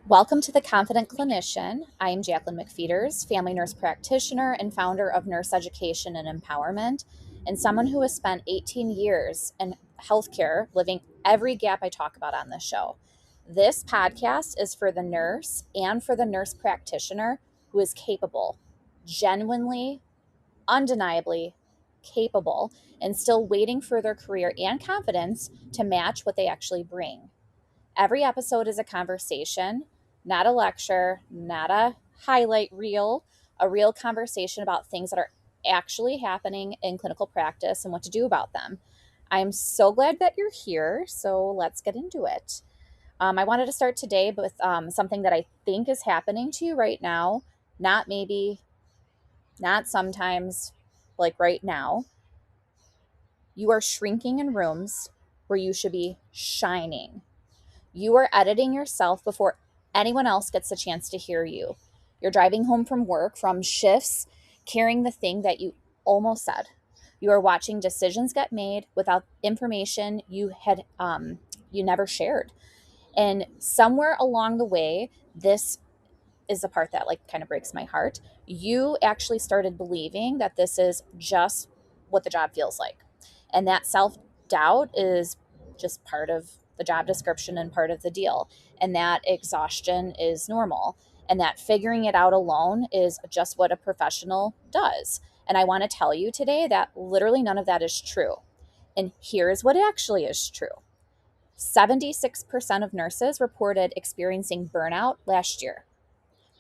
Welcome to The Confident Clinician. I am Jacqueline McFeeters, family nurse practitioner and founder of Nurse Education and Empowerment, and someone who has spent 18 years in healthcare living every gap I talk about on this show. This podcast is for the nurse and for the nurse practitioner who is capable, genuinely, undeniably capable, and still waiting for their career and confidence to match what they actually bring. Every episode is a conversation, not a lecture, not a highlight reel, a real conversation about things that are actually happening in clinical practice and what to do about them. I'm so glad that you're here, so let's get into it. I wanted to start today with something that I think is happening to you right now, not maybe, not sometimes, like right now. You are shrinking in rooms where you should be shining. You are editing yourself before anyone else gets a chance to hear you. You're driving home from work from shifts, carrying the thing that you almost said. You are watching decisions get made without information you never shared. And somewhere along the way, this is the part that like kind of breaks my heart. You actually started believing that this is just what the job feels like. And that self-doubt is just part of the job description and part of the deal. And that exhaustion is normal. And that figuring it out alone is just what a professional does. And I want to tell you today that literally none of that is true. And here's what actually is true. 76% of nurses reported experiencing burnout last year.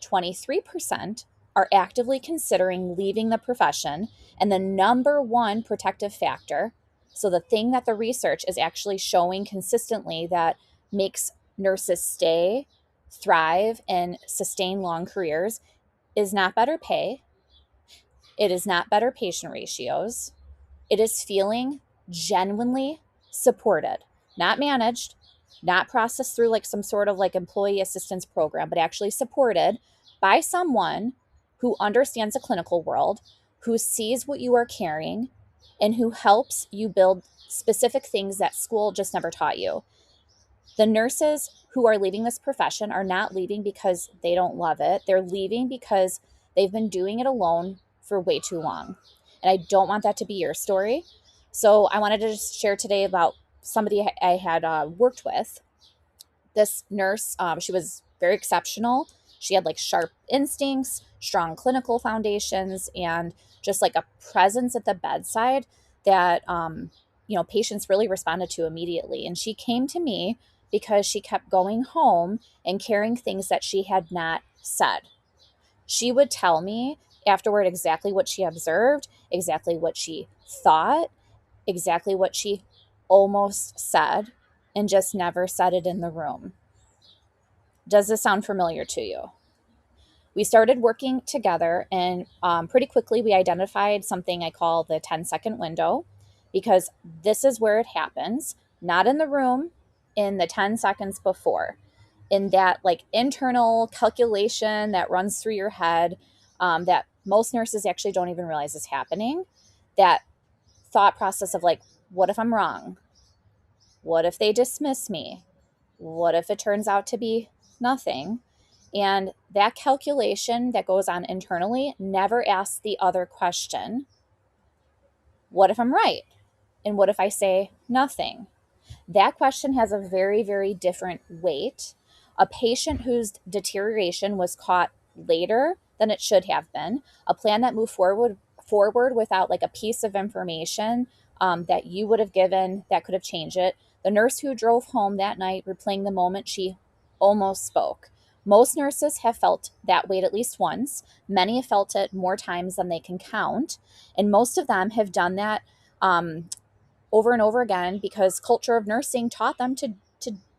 23% are actively considering leaving the profession, and the number one protective factor, so the thing that the research is actually showing consistently that makes nurses stay, thrive, and sustain long careers, is not better pay. It is not better patient ratios. It is feeling genuinely supported, not managed, not processed through like some sort of like employee assistance program, but actually supported by someone who understands the clinical world, who sees what you are carrying, and who helps you build specific things that school just never taught you. The nurses who are leaving this profession are not leaving because they don't love it. They're leaving because they've been doing it alone for way too long. And I don't want that to be your story. So I wanted to just share today about somebody I had worked with. This nurse, she was very exceptional. She had like sharp instincts, strong clinical foundations, and just like a presence at the bedside that patients really responded to immediately. And she came to me because she kept going home and carrying things that she had not said. She would tell me afterward exactly what she observed, exactly what she thought, exactly what she almost said, and just never said it in the room. Does this sound familiar to you? We started working together, and pretty quickly we identified something I call the 10-second window, because this is where it happens, not in the room, in the 10 seconds before, in that like internal calculation that runs through your head, that most nurses actually don't even realize is happening. That thought process of like, what if I'm wrong? What if they dismiss me? What if it turns out to be nothing? And that calculation that goes on internally never asks the other question, what if I'm right? And what if I say nothing? That question has a very, very different weight. A patient whose deterioration was caught later than it should have been, a plan that moved forward without like a piece of information that you would have given that could have changed it. The nurse who drove home that night replaying the moment she almost spoke. Most nurses have felt that weight at least once. Many have felt it more times than they can count. And most of them have done that over and over again because culture of nursing taught them to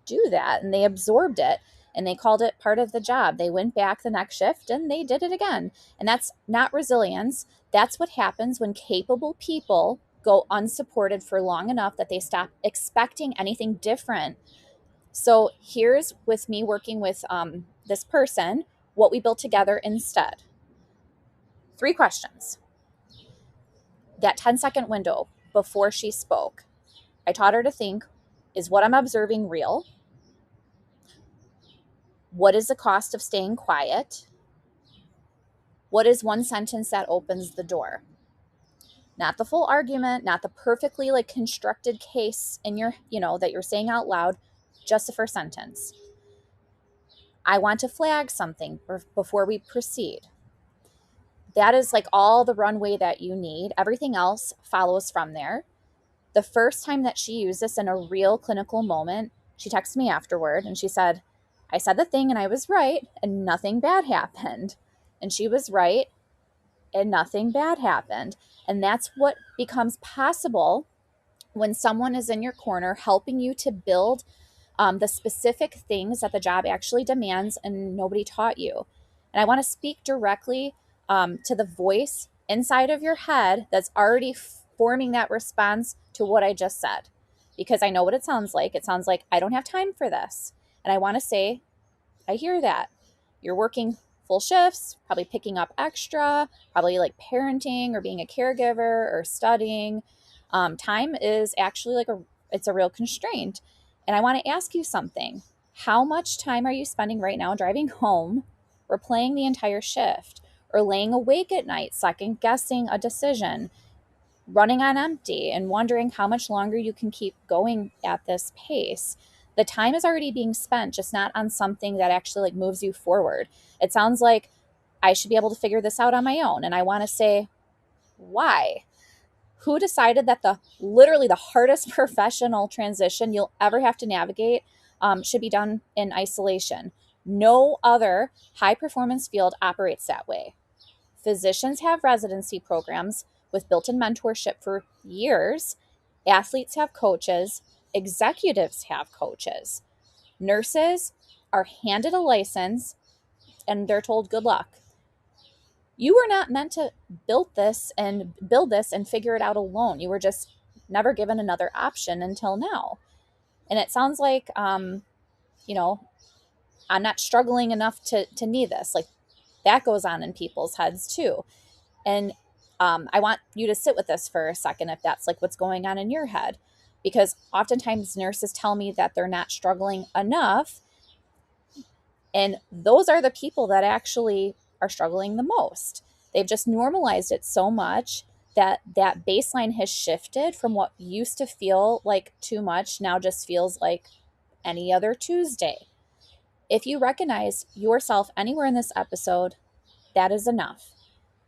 do that, and they absorbed it and they called it part of the job. They went back the next shift and they did it again. And that's not resilience. That's what happens when capable people go unsupported for long enough that they stop expecting anything different. So here's with me working with this person, what we built together instead. 3 questions. That 10-second window before she spoke, I taught her to think, is what I'm observing real? What is the cost of staying quiet? What is one sentence that opens the door? Not the full argument, not the perfectly like constructed case in your, that you're saying out loud, just the first sentence. I want to flag something before we proceed. That is like all the runway that you need. Everything else follows from there. The first time that she used this in a real clinical moment, she texted me afterward and she said, I said the thing and I was right and nothing bad happened. And she was right and nothing bad happened. And that's what becomes possible when someone is in your corner helping you to build the specific things that the job actually demands and nobody taught you. And I want to speak directly to the voice inside of your head that's already forming that response to what I just said, because I know what it sounds like. It sounds like, I don't have time for this. And I want to say, I hear that. You're working full shifts, probably picking up extra, probably like parenting or being a caregiver or studying. Time is actually it's a real constraint. And I want to ask you something. How much time are you spending right now driving home, or playing the entire shift, or laying awake at night, second guessing a decision, running on empty and wondering how much longer you can keep going at this pace? The time is already being spent, just not on something that actually like moves you forward. It sounds like I should be able to figure this out on my own. And I want to say, why? Who decided that literally the hardest professional transition you'll ever have to navigate should be done in isolation? No other high performance field operates that way. Physicians have residency programs with built-in mentorship for years. Athletes have coaches. Executives have coaches. Nurses are handed a license and they're told good luck. You were not meant to build this and figure it out alone. You were just never given another option until now. And it sounds like, you know, I'm not struggling enough to need this. Like, that goes on in people's heads too. And I want you to sit with this for a second if that's like what's going on in your head. Because oftentimes nurses tell me that they're not struggling enough. And those are the people that actually are struggling the most. They've just normalized it so much that that baseline has shifted from what used to feel like too much now just feels like any other Tuesday. If you recognize yourself anywhere in this episode, that is enough.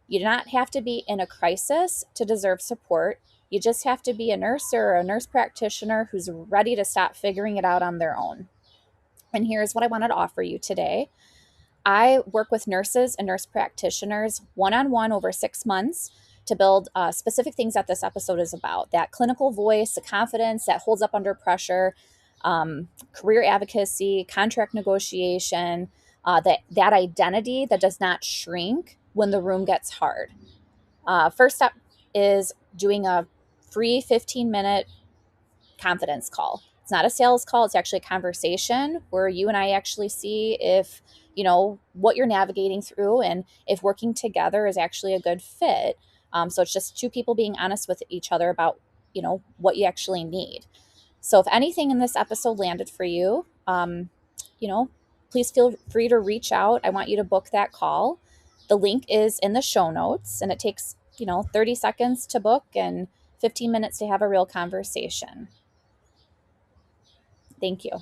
You do not have to be in a crisis to deserve support. You just have to be a nurse or a nurse practitioner who's ready to stop figuring it out on their own. And here's what I wanted to offer you today. I work with nurses and nurse practitioners one-on-one over 6 months to build specific things that this episode is about. That clinical voice, the confidence that holds up under pressure, career advocacy, contract negotiation, that identity that does not shrink when the room gets hard. First step is doing a free 15-minute confidence call. It's not a sales call. It's actually a conversation where you and I actually see if, what you're navigating through and if working together is actually a good fit. So it's just two people being honest with each other about, what you actually need. So if anything in this episode landed for you, please feel free to reach out. I want you to book that call. The link is in the show notes, and it takes, 30 seconds to book and 15 minutes to have a real conversation. Thank you.